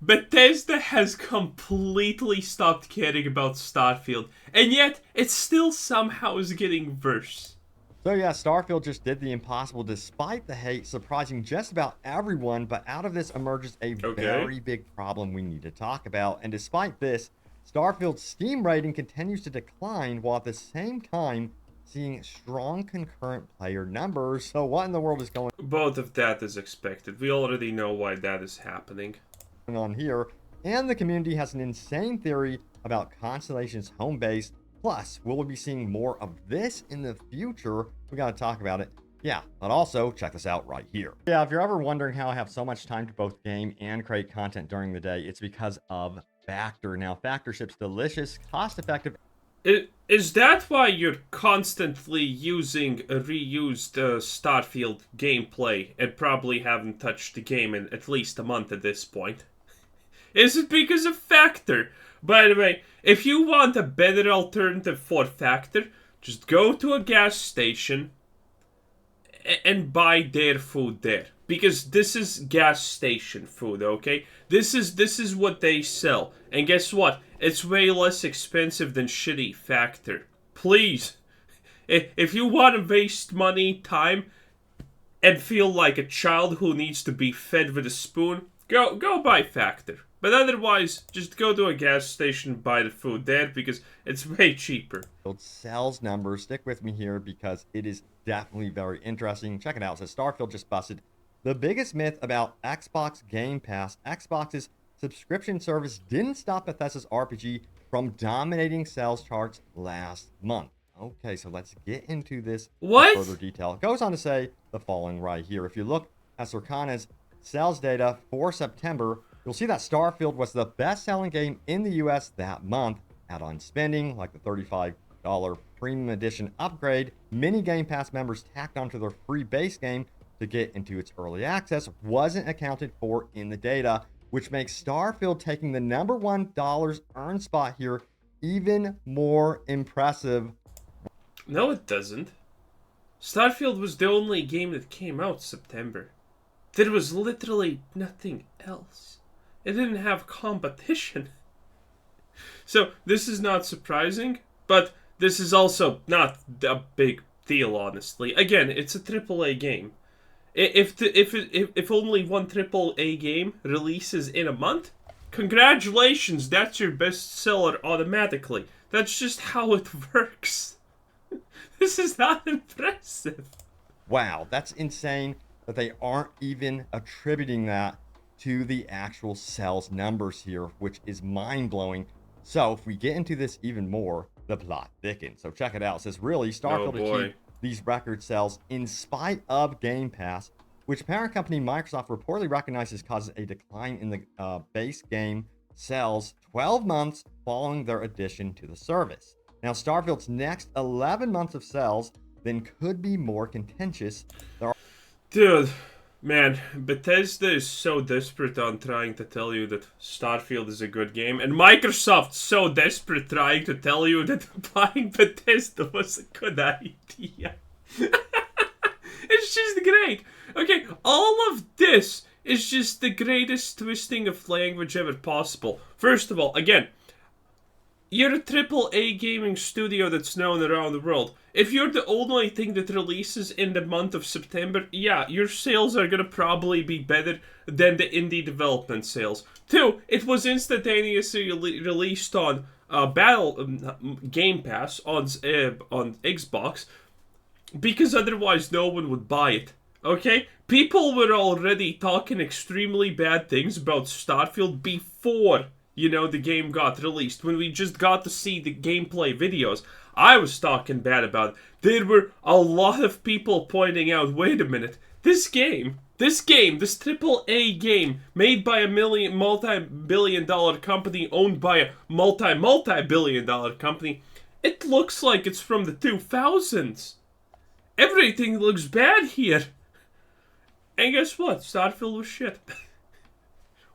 Bethesda has completely stopped caring about Starfield, and yet it still somehow is getting worse. So yeah, Starfield just did the impossible despite the hate, surprising just about everyone, but out of this emerges a Okay. very big problem we need to talk about. And despite this, Starfield's Steam rating continues to decline while at the same time seeing strong concurrent player numbers. So what in the world is going Both of that is expected. We already know why that is happening. on here? And the community has an insane theory about Constellation's home base. Plus, will we be seeing more of this in the future? We got to talk about it. Yeah, but also check this out right here. Yeah, if you're ever wondering how I have so much time to both game and create content during the day, it's because of Factor. Now, Factor ships delicious, cost-effective. Is that why you're constantly using a reused Starfield gameplay and probably haven't touched the game in at least a month at this point? Is it because of Factor? By the way, if you want a better alternative for Factor, just go to a gas station and buy their food there. Because this is gas station food, okay? This is what they sell. And guess what? It's way less expensive than shitty Factor. Please, if you want to waste money, time, and feel like a child who needs to be fed with a spoon, go buy Factor. But otherwise, just go to a gas station and buy the food there because it's way cheaper. Sales numbers. Stick with me here because it is definitely very interesting. Check it out. It says Starfield just busted the biggest myth about Xbox Game Pass. Xbox's subscription service didn't stop Bethesda's RPG from dominating sales charts last month. Okay, so let's get into this in further What? detail. It goes on to say the following right here. If you look at Circana's sales data for September, you'll see that Starfield was the best-selling game in the US that month. Add-on spending, like the $35 premium edition upgrade, many Game Pass members tacked onto their free base game to get into its early access, wasn't accounted for in the data, which makes Starfield taking the number one dollars earned spot here even more impressive. No, it doesn't. Starfield was the only game that came out September. There was literally nothing else. It didn't have competition. So this is not surprising, but this is also not a big deal, honestly. Again, it's a AAA game. If only one AAA game releases in a month, congratulations, that's your bestseller automatically. That's just how it works. This is not impressive. Wow, that's insane that they aren't even attributing that to the actual sales numbers here, which is mind-blowing. So if we get into this even more, the plot thickens. So check it out. It says, really, Oh Starfield achieved boy. these record sales in spite of Game Pass, which parent company Microsoft reportedly recognizes causes a decline in the base game sales 12 months following their addition to the service. Now, Starfield's next 11 months of sales then could be more contentious. There Dude, man, Bethesda is so desperate on trying to tell you that Starfield is a good game, and Microsoft's so desperate trying to tell you that buying Bethesda was a good idea. It's just great. Okay, all of this is just the greatest twisting of language ever possible. First of all, again, you're a triple A gaming studio that's known around the world. If you're the only thing that releases in the month of September, yeah, your sales are gonna probably be better than the indie development sales. Two, it was instantaneously released on Game Pass on Xbox because otherwise no one would buy it. Okay? People were already talking extremely bad things about Starfield before, the game got released. When we just got to see the gameplay videos, I was talking bad about it. There were a lot of people pointing out, wait a minute, this triple A game, made by a multi-billion dollar company, owned by a multi-billion dollar company, it looks like it's from the 2000s. Everything looks bad here. And guess what? Starfield was shit.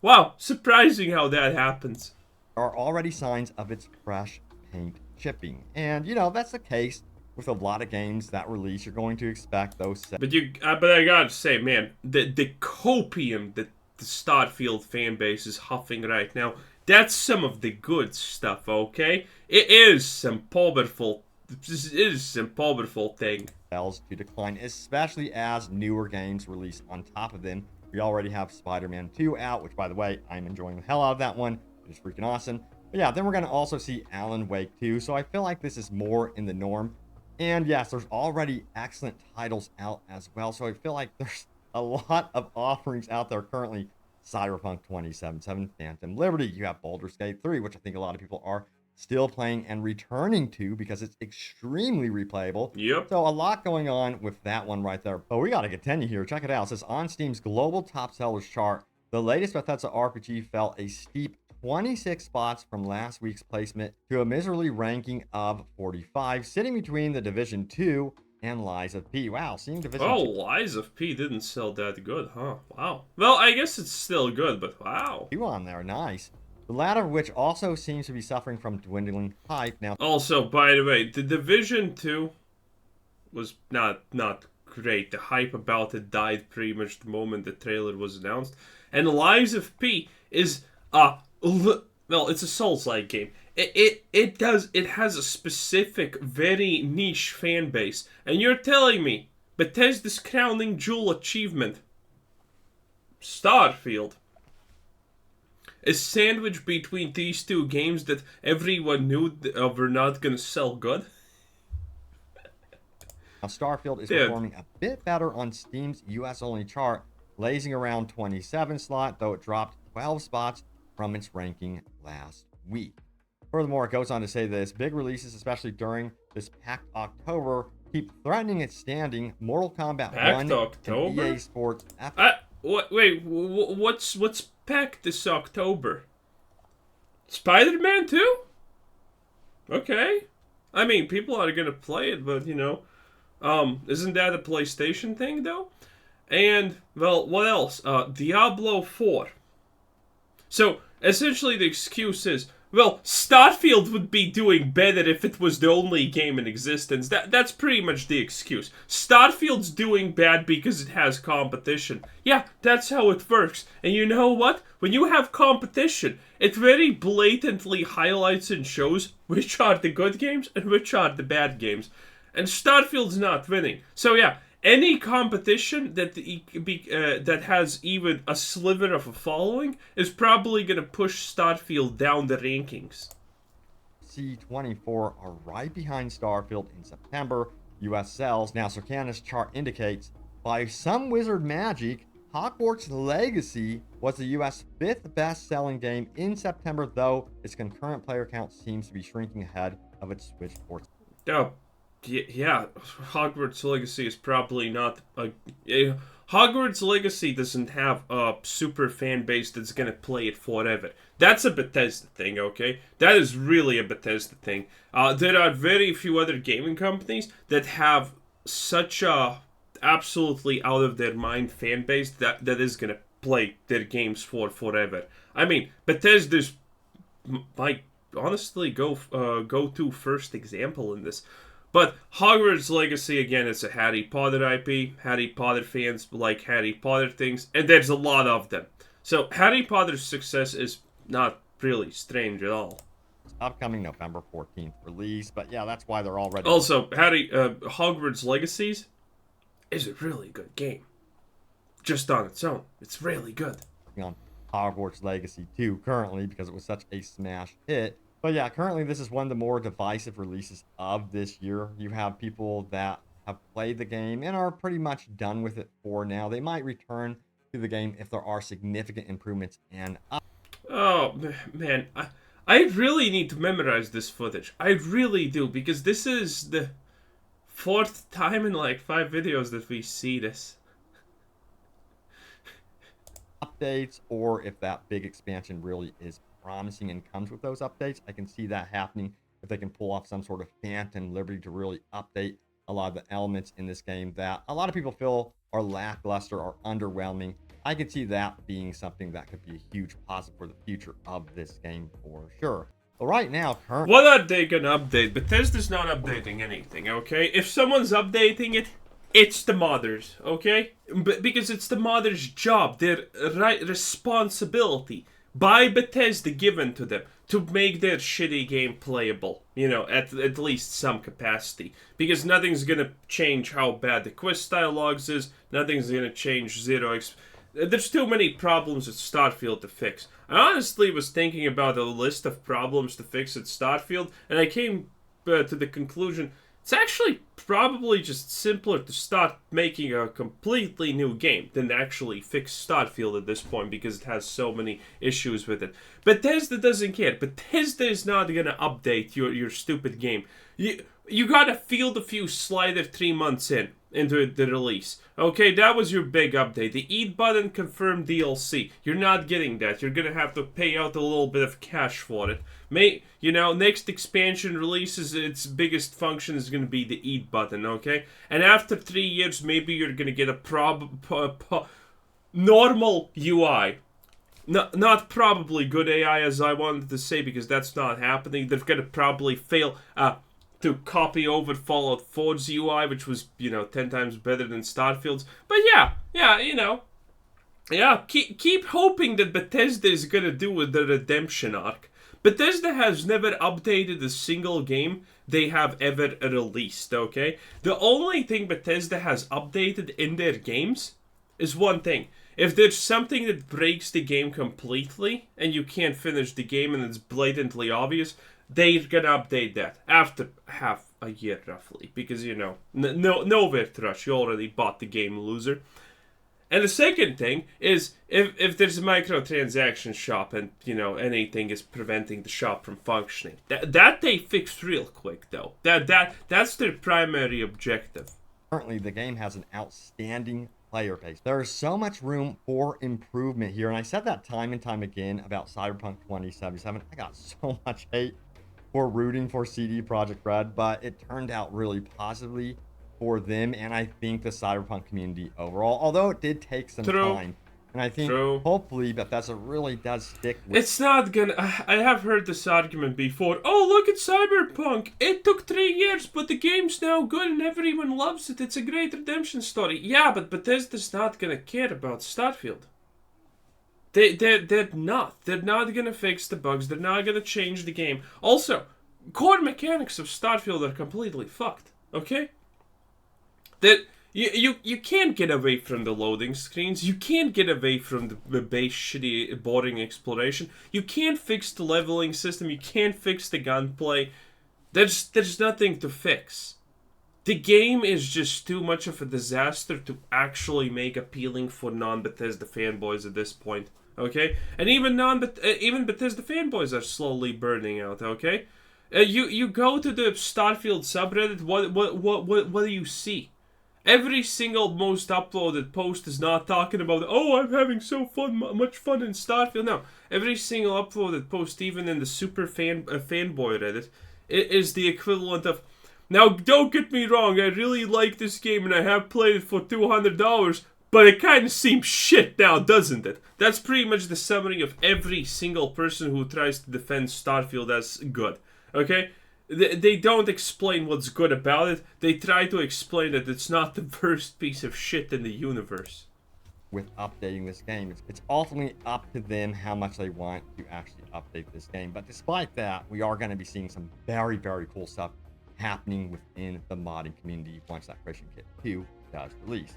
Wow, surprising how that happens. are already signs of its fresh paint chipping. And, that's the case with a lot of games that release. You're going to expect those. But I gotta say, man, the copium that the Starfield fan base is huffing right now, that's some of the good stuff, okay? It is some powerful thing. Sales to decline, especially as newer games release on top of them. We already have Spider-Man 2 out, which, by the way, I'm enjoying the hell out of that one. It's freaking awesome. But yeah, then we're going to also see Alan Wake 2, so I feel like this is more in the norm. And yes, there's already excellent titles out as well, so I feel like there's a lot of offerings out there currently. Cyberpunk 2077, Phantom Liberty, you have Baldur's Gate 3, which I think a lot of people are still playing and returning to because it's extremely replayable. Yep. So a lot going on with that one right there. But we got to continue here. Check it out. It says on Steam's global top sellers chart, the latest Bethesda RPG fell a steep 26 spots from last week's placement to a miserly ranking of 45, sitting between The Division 2 and Lies of P. Wow, seeing Division 2. Lies of P didn't sell that good, huh? Wow. Well, I guess it's still good, but wow. You on there, nice. The latter of which also seems to be suffering from dwindling hype now. Also, by the way, The Division 2 was not great. The hype about it died pretty much the moment the trailer was announced. And Lies of P is well, it's a Souls-like game. It has a specific, very niche fan base. And you're telling me Bethesda's crowning jewel achievement, Starfield, is sandwiched between these two games that everyone knew were not going to sell good? Now, Starfield is performing a bit better on Steam's US-only chart, blazing around 27 slot, though it dropped 12 spots from its ranking last week. Furthermore, it goes on to say this: big releases, especially during this packed October, keep threatening its standing. Mortal Kombat packed 1 October? and EA Sports... What's packed this October? Spider-Man 2? Okay. I mean, people are gonna play it, but, you know... isn't that a PlayStation thing, though? And, well, what else? Diablo 4. So, essentially the excuse is, well, Starfield would be doing better if it was the only game in existence. That's pretty much the excuse. Starfield's doing bad because it has competition. Yeah, that's how it works. And you know what? When you have competition, it very blatantly highlights and shows which are the good games and which are the bad games. And Starfield's not winning. So yeah, any competition that has even a sliver of a following is probably going to push Starfield down the rankings. C24 are right behind Starfield in September. US sales. Now, Circana's chart indicates, by some wizard magic, Hogwarts Legacy was the US 5th best-selling game in September, though its concurrent player count seems to be shrinking ahead of its Switch ports. Oh. Yeah, Hogwarts Legacy is probably not Hogwarts Legacy doesn't have a super fan base that's gonna play it forever. That's a Bethesda thing, okay? That is really a Bethesda thing. There are very few other gaming companies that have such a absolutely out of their mind fan base that is gonna play their games for forever. I mean, Bethesda's like honestly go-to first example in this. But Hogwarts Legacy, again, it's a Harry Potter IP. Harry Potter fans like Harry Potter things, and there's a lot of them. So Harry Potter's success is not really strange at all. Upcoming November 14th release, but yeah, that's why they're already... Also, Hogwarts Legacies is a really good game. Just on its own. It's really good. On Hogwarts Legacy 2 currently, because it was such a smash hit. But yeah, currently this is one of the more divisive releases of this year. You have people that have played the game and are pretty much done with it for now. They might return to the game if there are significant improvements and Oh, man. I really need to memorize this footage. I really do, because this is the 4th time in like 5 videos that we see this. updates, or if that big expansion really is promising and comes with those updates. I can see that happening if they can pull off some sort of Phantom Liberty to really update a lot of the elements in this game that a lot of people feel are lackluster or underwhelming. I could see that being something that could be a huge positive for the future of this game for sure. But right now, currently... What are they gonna update? Bethesda's not updating anything, okay? If someone's updating it, It's the modders, okay? Because it's the modders' job, their responsibility by Bethesda given to them to make their shitty game playable, at least some capacity. Because nothing's gonna change how bad the quest dialogues is, nothing's gonna change there's too many problems with Starfield to fix. I honestly was thinking about a list of problems to fix at Starfield, and I came to the conclusion it's actually probably just simpler to start making a completely new game than actually fix Starfield at this point because it has so many issues with it. Bethesda doesn't care. Bethesda is not gonna update your stupid game. You gotta field a few slider 3 months into the release. Okay, that was your big update. The eat button confirmed DLC. You're not getting that. You're gonna have to pay out a little bit of cash for it. Next expansion releases, its biggest function is gonna be the eat button, okay? And after 3 years, maybe you're gonna get a normal UI. Not probably good AI as I wanted to say because that's not happening. They're gonna probably fail to copy over Fallout 4's UI, which was 10 times better than Starfield's. But keep hoping that Bethesda is gonna do with the redemption arc. Bethesda has never updated a single game they have ever released, okay? The only thing Bethesda has updated in their games is one thing. If there's something that breaks the game completely and you can't finish the game and it's blatantly obvious, they're gonna update that after half a year roughly. Because, nowhere to rush. You already bought the game, loser. And the second thing is if there's a microtransaction shop and anything is preventing the shop from functioning, that they fix real quick though. That's their primary objective. Currently, the game has an outstanding player base. There is so much room for improvement here, and I said that time and time again about Cyberpunk 2077. I got so much hate for rooting for CD Projekt Red, but it turned out really positively for them, and I think the Cyberpunk community overall, although it did take some time. And I think hopefully Bethesda really does stick with It's not gonna... I have heard this argument before. Oh, look at Cyberpunk. It took 3 years, but the game's now good and everyone loves it. It's a great redemption story. Yeah, but Bethesda's not gonna care about Starfield. They're not. They're not gonna fix the bugs. They're not gonna change the game. Also, core mechanics of Starfield are completely fucked. Okay? That you can't get away from the loading screens. You can't get away from the base shitty boring exploration. You can't fix the leveling system. You can't fix the gunplay. There's nothing to fix. The game is just too much of a disaster to actually make appealing for non-Bethesda fanboys at this point. Okay, and even Bethesda fanboys are slowly burning out. Okay, you go to the Starfield subreddit. What do you see? Every single most uploaded post is not talking about, oh, I'm having much fun in Starfield. No, every single uploaded post, even in the super fanboy Reddit, is the equivalent of, now don't get me wrong, I really like this game and I have played it for $200, but it kind of seems shit now, doesn't it? That's pretty much the summary of every single person who tries to defend Starfield as good, okay? They don't explain what's good about it. They try to explain that it's not the worst piece of shit in the universe. With updating this game, it's ultimately up to them how much they want to actually update this game. But despite that, we are going to be seeing some very, very cool stuff happening within the modding community once that Creation Kit 2 does release.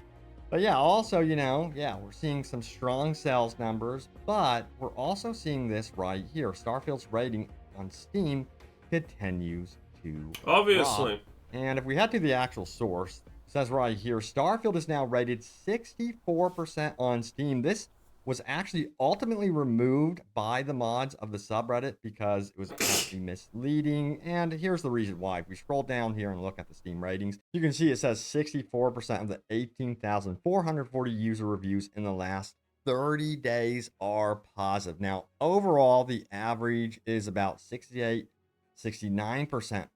But yeah, also, we're seeing some strong sales numbers, but we're also seeing this right here. Starfield's rating on Steam continues to obviously drop. And if we head to the actual source, it says right here, Starfield is now rated 64% on Steam. This was actually ultimately removed by the mods of the subreddit because it was actually misleading. And here's the reason why. If we scroll down here and look at the Steam ratings, you can see it says 64% of the 18,440 user reviews in the last 30 days are positive. Now, overall, the average is about 69%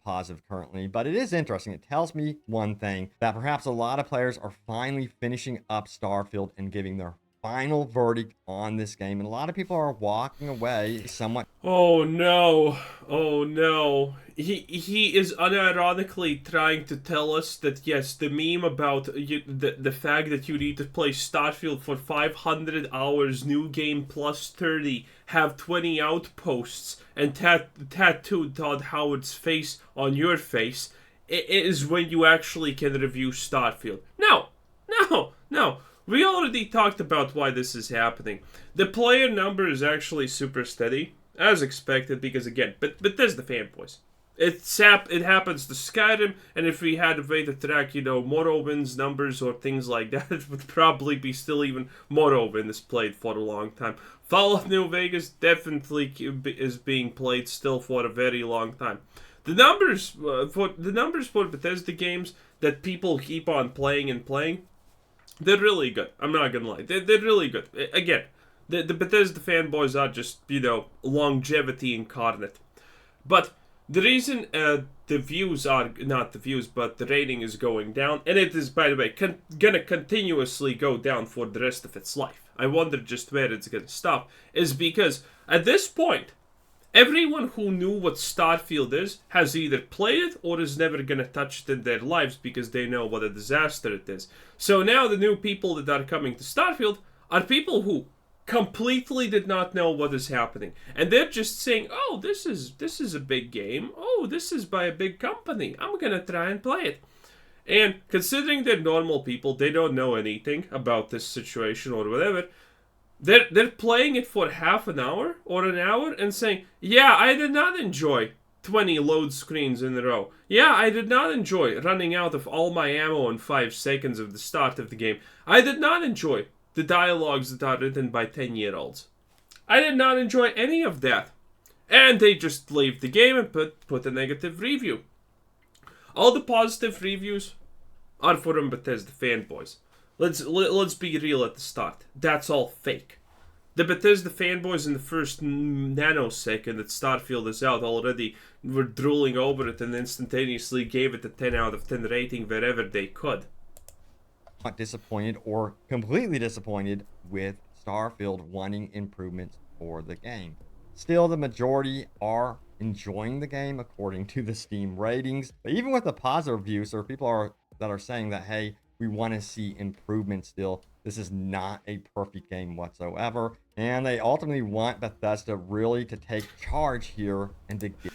positive currently, but it is interesting. It tells me one thing, that perhaps a lot of players are finally finishing up Starfield and giving their final verdict on this game, and a lot of people are walking away somewhat. Oh no. Oh no. He is unironically trying to tell us that yes, the meme about the fact that you need to play Starfield for 500 hours, new game plus 30, have 20 outposts, and tattoo Todd Howard's face on your face, it is when you actually can review Starfield. No. No. No. We already talked about why this is happening. The player number is actually super steady, as expected, because again, Bethesda fanboys. It happens to Skyrim, and if we had a way to track, Morrowind's numbers or things like that, it would probably be still even Morrowind is played for a long time. Fallout New Vegas definitely is being played still for a very long time. The numbers for Bethesda games that people keep on playing and playing, they're really good. I'm not gonna lie. They're really good. Again, the Bethesda fanboys are just, longevity incarnate. But the reason the views are, not the views, but the rating is going down, and it is, by the way, gonna continuously go down for the rest of its life. I wonder just where it's gonna stop, is because at this point, everyone who knew what Starfield is has either played it or is never going to touch it in their lives because they know what a disaster it is. So now the new people that are coming to Starfield are people who completely did not know what is happening. And they're just saying, oh, this is a big game. Oh, this is by a big company. I'm going to try and play it. And considering they're normal people, they don't know anything about this situation or whatever. They're playing it for half an hour or an hour and saying, yeah, I did not enjoy 20 load screens in a row. Yeah, I did not enjoy running out of all my ammo in 5 seconds of the start of the game. I did not enjoy the dialogues that are written by 10-year-olds. I did not enjoy any of that. And they just leave the game and put a negative review. All the positive reviews are from Bethesda fanboys. Let's be real at the start. That's all fake. The Bethesda fanboys in the first nanosecond that Starfield is out already were drooling over it and instantaneously gave it a 10 out of 10 rating wherever they could. Not disappointed or completely disappointed with Starfield wanting improvements for the game. Still, the majority are enjoying the game according to the Steam ratings. But even with the positive reviews, there are people that are saying that, hey, we want to see improvement still. This is not a perfect game whatsoever. And they ultimately want Bethesda really to take charge here and to get...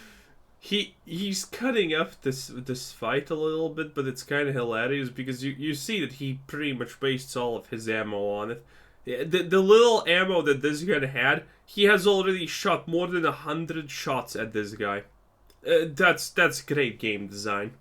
He's cutting up this fight a little bit, but it's kind of hilarious because you see that he pretty much wastes all of his ammo on it. The little ammo that this guy had, he has already shot more than 100 shots at this guy. That's great game design.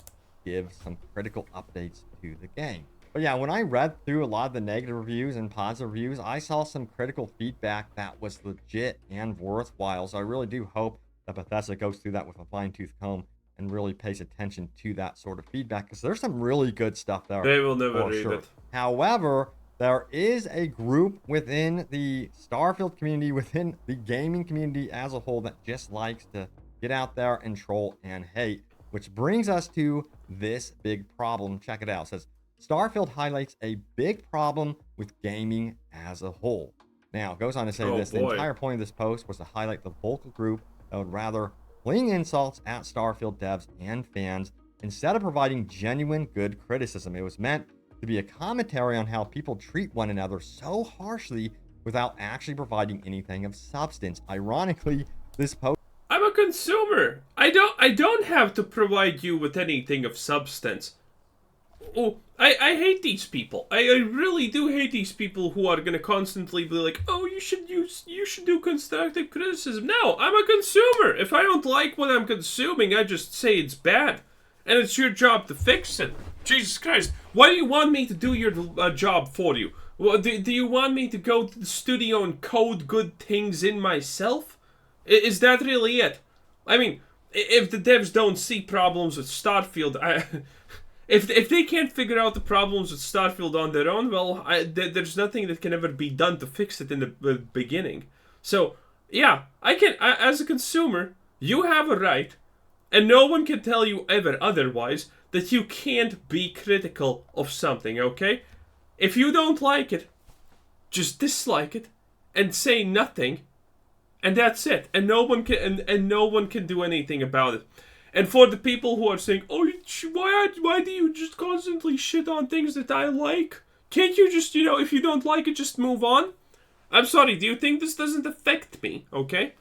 Give some critical updates to the game. But yeah, when I read through a lot of the negative reviews and positive reviews, I saw some critical feedback that was legit and worthwhile. So I really do hope that Bethesda goes through that with a fine-tooth comb and really pays attention to that sort of feedback, because there's some really good stuff there. They will never read it. However, there is a group within the Starfield community, within the gaming community as a whole, that just likes to get out there and troll and hate, which brings us to this big problem. Check it out. It says, Starfield highlights a big problem with gaming as a whole. Now, it goes on to say this. The entire point of this post was to highlight the vocal group that would rather fling insults at Starfield devs and fans instead of providing genuine good criticism. It was meant to be a commentary on how people treat one another so harshly without actually providing anything of substance. Ironically, this post... I'm a consumer. I don't have to provide you with anything of substance. Oh, I hate these people. I really do hate these people who are gonna constantly be like, oh, you should do constructive criticism. No, I'm a consumer. If I don't like what I'm consuming, I just say it's bad. And it's your job to fix it. Jesus Christ. Why do you want me to do your job for you? Well, do you want me to go to the studio and code good things in myself? Is that really it? I mean, if the devs don't see problems with Starfield, if they can't figure out the problems with Starfield on their own, well, there's nothing that can ever be done to fix it in the beginning. So, yeah, as a consumer, you have a right, and no one can tell you ever otherwise, that you can't be critical of something, okay? If you don't like it, just dislike it and say nothing, and that's it. And no one can and no one can do anything about it. And for the people who are saying, "Oh, why do you just constantly shit on things that I like? Can't you just, if you don't like it, just move on?" I'm sorry. Do you think this doesn't affect me? Okay.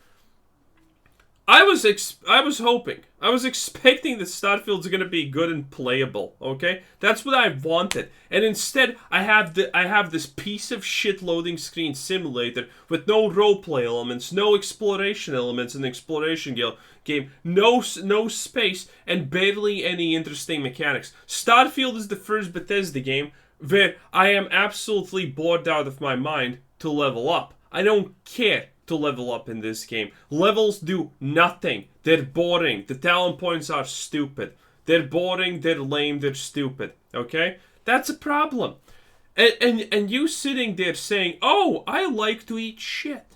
I was hoping. I was expecting that Starfield's gonna be good and playable. Okay, that's what I wanted, and instead I have this piece of shit loading screen simulator with no roleplay elements, no exploration elements in the exploration game, no space, and barely any interesting mechanics. Starfield is the first Bethesda game where I am absolutely bored out of my mind to level up. I don't care to level up in this game. Levels do nothing. They're boring. The talent points are stupid. They're boring, they're lame, they're stupid. Okay? That's a problem. And you sitting there saying, "Oh, I like to eat shit."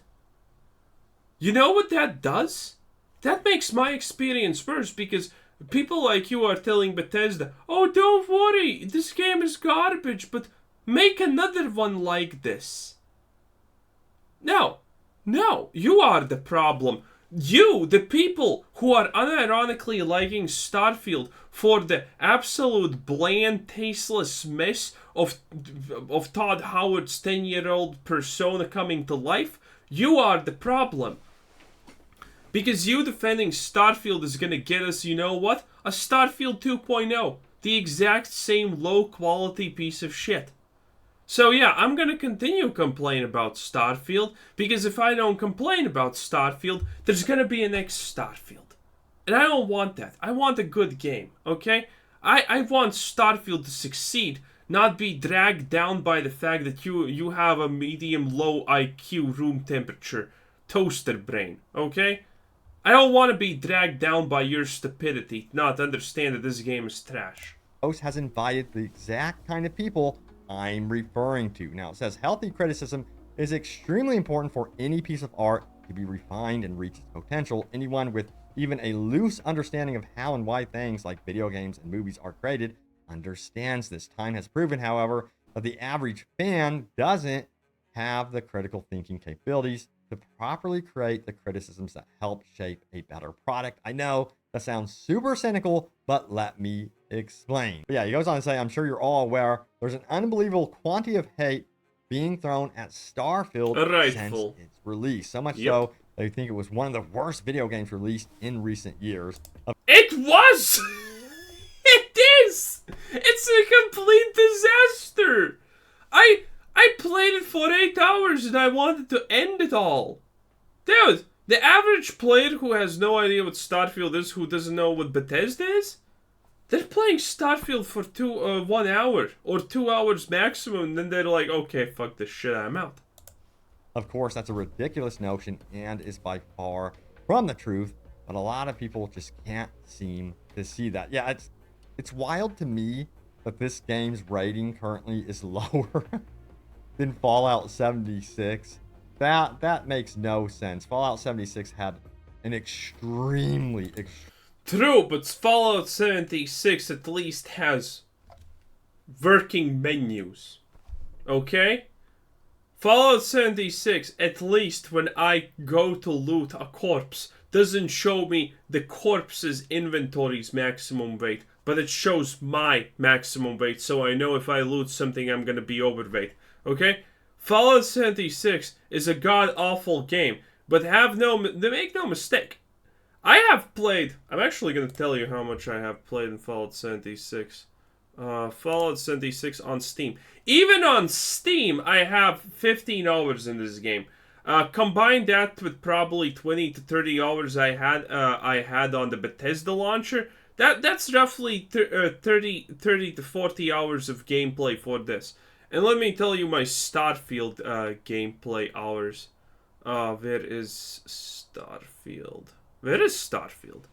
You know what that does? That makes my experience worse, because people like you are telling Bethesda, "Oh, don't worry, this game is garbage, but make another one like this." No, you are the problem. You, the people who are unironically liking Starfield for the absolute bland, tasteless mess of Todd Howard's 10-year-old persona coming to life, you are the problem. Because you defending Starfield is gonna get us, you know what? A Starfield 2.0. The exact same low-quality piece of shit. So yeah, I'm gonna continue complain about Starfield, because if I don't complain about Starfield, there's gonna be a next Starfield. And I don't want that. I want a good game, okay? I want Starfield to succeed, not be dragged down by the fact that you have a medium-low IQ room temperature toaster brain, okay? I don't want to be dragged down by your stupidity, not understand that this game is trash. Host has invited the exact kind of people I'm referring to. Now, it says healthy criticism is extremely important for any piece of art to be refined and reach its potential. Anyone with even a loose understanding of how and why things like video games and movies are created understands this. Time has proven, however, that the average fan doesn't have the critical thinking capabilities to properly create the criticisms that help shape a better product. I know that sounds super cynical, but let me explain. But yeah, he goes on to say, I'm sure you're all aware there's an unbelievable quantity of hate being thrown at Starfield since its release. So much so, they think it was one of the worst video games released in recent years. It was! It is! It's a complete disaster! I played it for 8 hours and I wanted to end it all. Dude, the average player who has no idea what Starfield is, who doesn't know what Bethesda is, they're playing Starfield for 1 hour or 2 hours maximum, and then they're like, okay, fuck this shit, I'm out. Of course, that's a ridiculous notion and is by far from the truth, but a lot of people just can't seem to see that. Yeah, it's wild to me that this game's rating currently is lower than Fallout 76. That makes no sense. Fallout 76 had an extremely True, but Fallout 76 at least has working menus. Okay? Fallout 76, at least when I go to loot a corpse, doesn't show me the corpse's inventory's maximum weight, but it shows my maximum weight, so I know if I loot something I'm gonna be overweight. Okay? Fallout 76 is a god-awful game, but make no mistake. I have played, I'm actually gonna tell you how much I have played in Fallout 76. Fallout 76 on Steam. Even on Steam, I have 15 hours in this game. Combine that with probably 20 to 30 hours I had on the Bethesda launcher. That's roughly 30 to 40 hours of gameplay for this. And let me tell you my Starfield gameplay hours. Where is Starfield? Where is Starfield?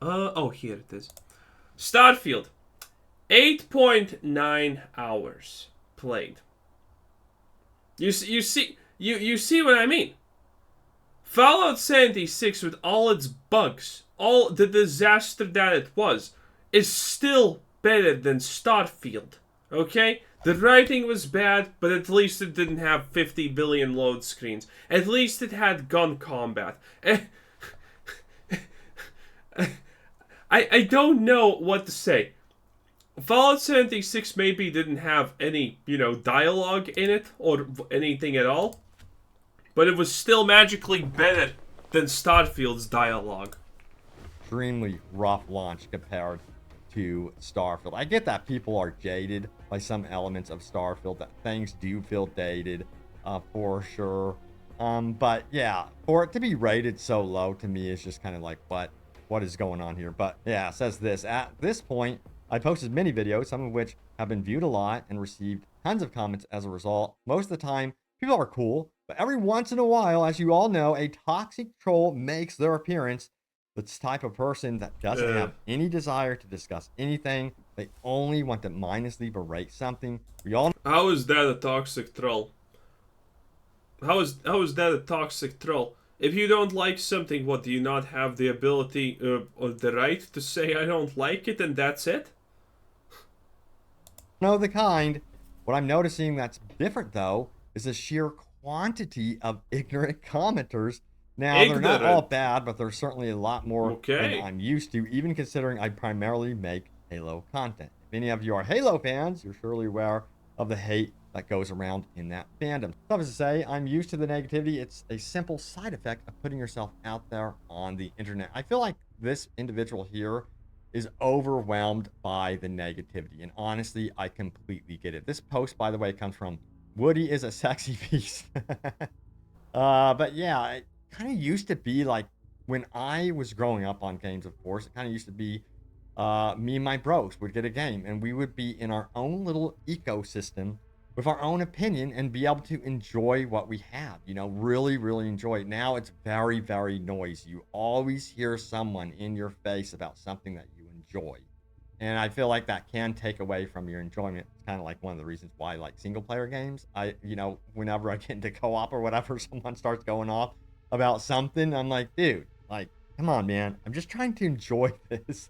Oh, here it is. Starfield. 8.9 hours played. You see what I mean? Fallout 76 with all its bugs, all the disaster that it was, is still better than Starfield. Okay? The writing was bad, but at least it didn't have 50 billion load screens. At least it had gun combat. I don't know what to say. Fallout 76 maybe didn't have any, dialogue in it or anything at all, but it was still magically better than Starfield's dialogue. Extremely rough launch compared to Starfield. I get that people are jaded by some elements of Starfield, that things do feel dated, for sure. But yeah, for it to be rated so low to me is just kind of like, what is going on here? But yeah, it says this. At this point, I posted many videos, some of which have been viewed a lot and received tons of comments as a result. Most of the time, people are cool, but every once in a while, as you all know, a toxic troll makes their appearance. This type of person that doesn't have any desire to discuss anything. They only want to mindlessly berate something. We all. How is that a toxic troll? How is that a toxic troll? If you don't like something, what, do you not have the ability or the right to say I don't like it and that's it? Know the kind. What I'm noticing that's different though is the sheer quantity of ignorant commenters. Now, they're not all bad, but there's certainly a lot more than I'm used to, even considering I primarily make Halo content. If any of you are Halo fans, you're surely aware of the hate that goes around in that fandom. Tough to say, I'm used to the negativity. It's a simple side effect of putting yourself out there on the internet. I feel like this individual here is overwhelmed by the negativity, and honestly, I completely get it. This post, by the way, comes from Woody is a sexy beast. But yeah, it kind of used to be like when I was growing up on games, of course, it kind of used to be me and my bros would get a game and we would be in our own little ecosystem with our own opinion and be able to enjoy what we have, really, really enjoy it. Now it's very, very noisy. You always hear someone in your face about something that you enjoy. And I feel like that can take away from your enjoyment. It's kind of like one of the reasons why I like single player games. Whenever I get into co-op or whatever, someone starts going off about something, I'm like, dude, like, come on, man. I'm just trying to enjoy this.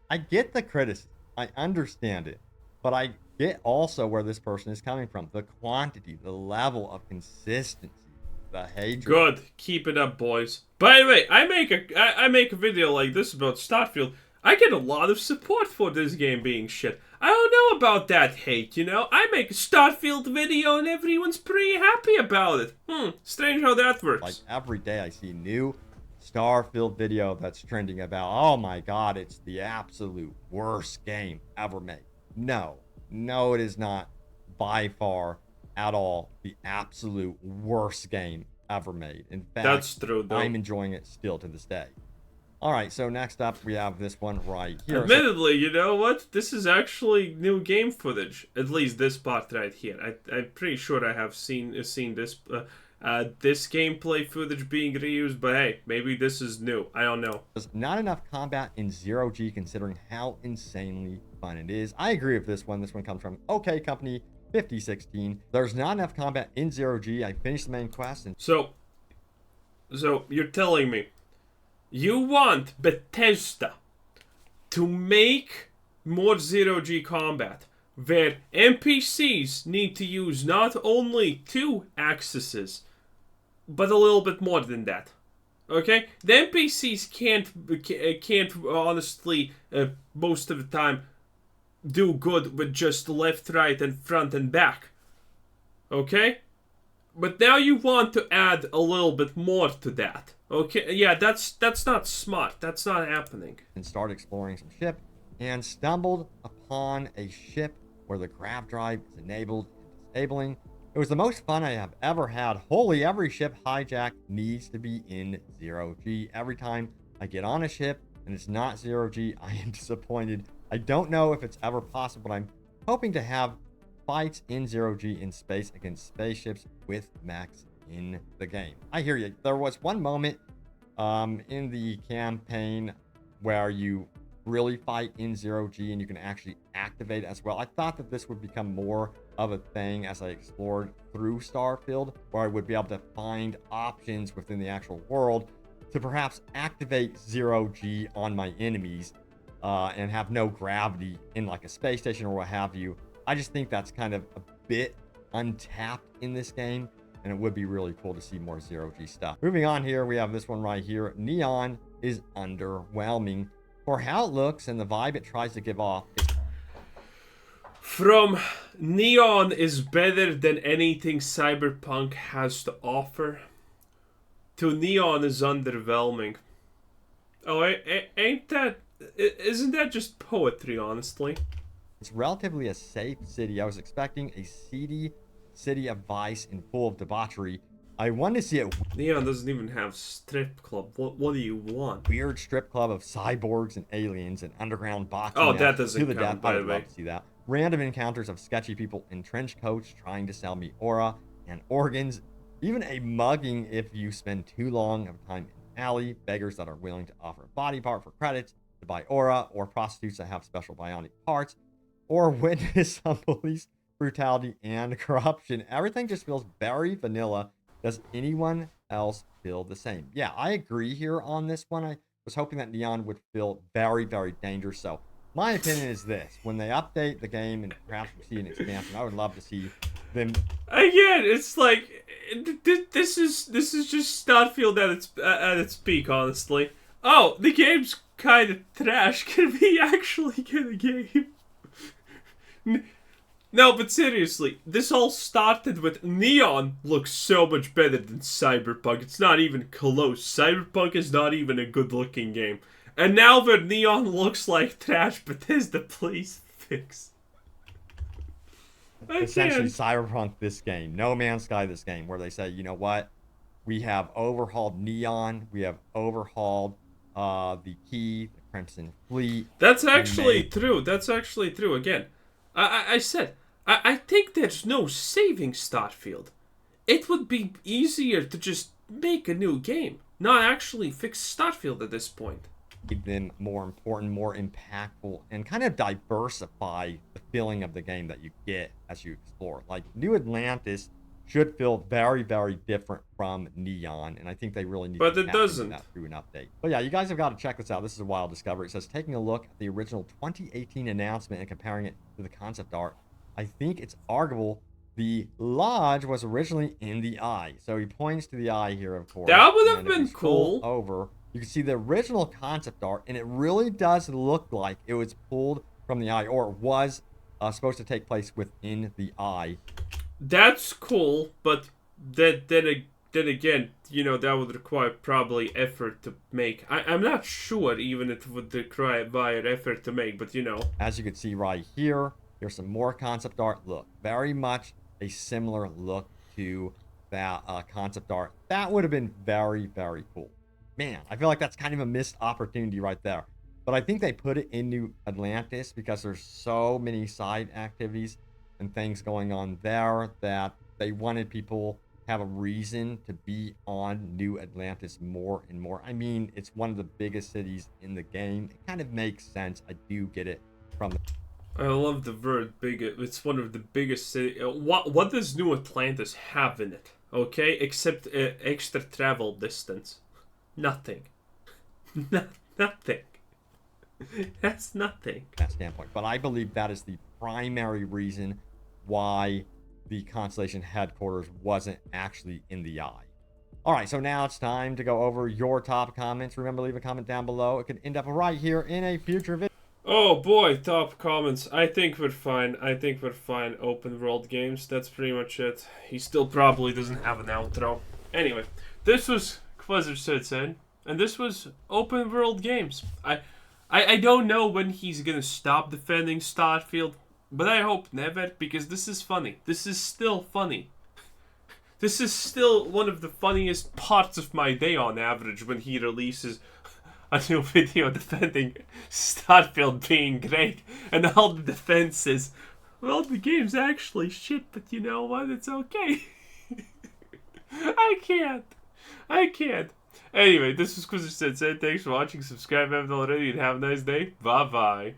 I get the criticism. I understand it. But I get also where this person is coming from. The quantity, the level of consistency, the hatred. Good. Keep it up, boys. By the way, I make a video like this about Starfield. I get a lot of support for this game being shit. I don't know about that hate, I make a Starfield video and everyone's pretty happy about it. Strange how that works. Like every day I see new Starfield video that's trending about, oh my god, it's the absolute worst game ever made. No, it is not by far at all the absolute worst game ever made. In fact, that's true, though. I'm enjoying it still to this day. All right, so next up we have this one right here. Admittedly, you know what? This is actually new game footage. At least this part right here. I'm pretty sure I have seen this this gameplay footage being reused, but hey, maybe this is new. I don't know. There's not enough combat in Zero G considering how insanely fun it is. I agree with this one. This one comes from OK Company 5016. There's not enough combat in Zero G. I finished the main quest and so you're telling me you want Bethesda to make more Zero G combat where NPCs need to use not only 2 axes, but a little bit more than that. Okay? The NPCs can't honestly, most of the time, do good with just left, right, and front and back. Okay? But now you want to add a little bit more to that. Okay? Yeah, that's not smart. That's not happening. And start exploring some ship and stumbled upon a ship where the grav drive is enabled and disabling. It was the most fun I have ever had. Holy, every ship hijack needs to be in Zero G. Every time I get on a ship and it's not Zero G, I am disappointed. I don't know if it's ever possible, but I'm hoping to have fights in Zero G in space against spaceships with mechs in the game. I hear you. There was one moment in the campaign where you really fight in Zero G and you can actually activate it as well. I thought that this would become more of a thing as I explored through Starfield, where I would be able to find options within the actual world to perhaps activate Zero G on my enemies and have no gravity in like a space station or what have you. I just think that's kind of a bit untapped in this game, and it would be really cool to see more zero-G stuff. Moving on here, we have this one right here. Neon is underwhelming for how it looks and the vibe it tries to give off. From Neon is better than anything Cyberpunk has to offer, to Neon is underwhelming. Oh, isn't that just poetry, honestly? It's relatively a safe city. I was expecting a seedy city of vice and full of debauchery. I wanted to see it. Neon doesn't even have strip club. What do you want? Weird strip club of cyborgs and aliens and underground boxing. Oh, that doesn't count, by the way. I would love to see that. Random encounters of sketchy people in trench coats trying to sell me aura and organs. Even a mugging if you spend too long of time in an alley. Beggars that are willing to offer a body part for credits to buy aura, or prostitutes that have special bionic parts, or witness some police brutality and corruption. Everything just feels very vanilla. Does anyone else feel the same? Yeah, I agree here on this one. I was hoping that Neon would feel very, very dangerous. So my opinion is this: when they update the game and perhaps we see an expansion, I would love to see them. Again, it's like this is just Starfield at its peak, honestly. Oh, the game's kind of trash. Can we actually get a game? No, but seriously, this all started with Neon looks so much better than Cyberpunk. It's not even close. Cyberpunk is not even a good-looking game. And now that Neon looks like trash, Bethesda, please fix. Essentially, Cyberpunk this game, No Man's Sky this game, where they say, you know what? We have overhauled Neon. We have overhauled the Key, the Crimson Fleet. That's actually true. That's actually true. Again, I said, I think there's no saving Starfield. It would be easier to just make a new game, not actually fix Starfield at this point. Make them more important, more impactful, and kind of diversify the feeling of the game that you get as you explore. Like, New Atlantis should feel very, very different from Neon, and I think they really need to that through an update. But yeah, you guys have got to check this out. This is a wild discovery. It says, taking a look at the original 2018 announcement and comparing it to the concept art, I think it's arguable the lodge was originally in the eye. So he points to the eye here, of course. That would have been cool. Over, you can see the original concept art, and it really does look like it was pulled from the eye, or it was supposed to take place within the eye. That's cool, but then again, you know, that would require probably effort to make. I'm not sure even it would require effort to make, but you know. As you can see right here, here's some more concept art. Look, very much a similar look to that concept art. That would have been very, very cool. Man, I feel like that's kind of a missed opportunity right there. But I think they put it in New Atlantis because there's so many side activities and things going on there that they wanted people to have a reason to be on New Atlantis more and more. I mean, it's one of the biggest cities in the game. It kind of makes sense. I do get it from the... I love the word big. It's one of the biggest cities. What does New Atlantis have in it? Okay, except extra travel distance. Nothing. Nothing. That's nothing. That standpoint. But I believe that is the primary reason why the Constellation headquarters wasn't actually in the eye. All right, so now it's time to go over your top comments. Remember, leave a comment down below. It could end up right here in a future video. Oh boy, top comments. I think we're fine. Open world games. That's pretty much it. He still probably doesn't have an outro. Anyway, this was Quasar and this was open world games. I don't know when he's gonna stop defending Starfield, but I hope never, because this is funny. This is still funny. This is still one of the funniest parts of my day on average when he releases a new video defending Starfield being great, and all the defenses, well, the game's actually shit, but you know what, it's okay. I can't. Anyway, this was Quasar. Thanks for watching, subscribe if you haven't already, and have a nice day. Bye-bye.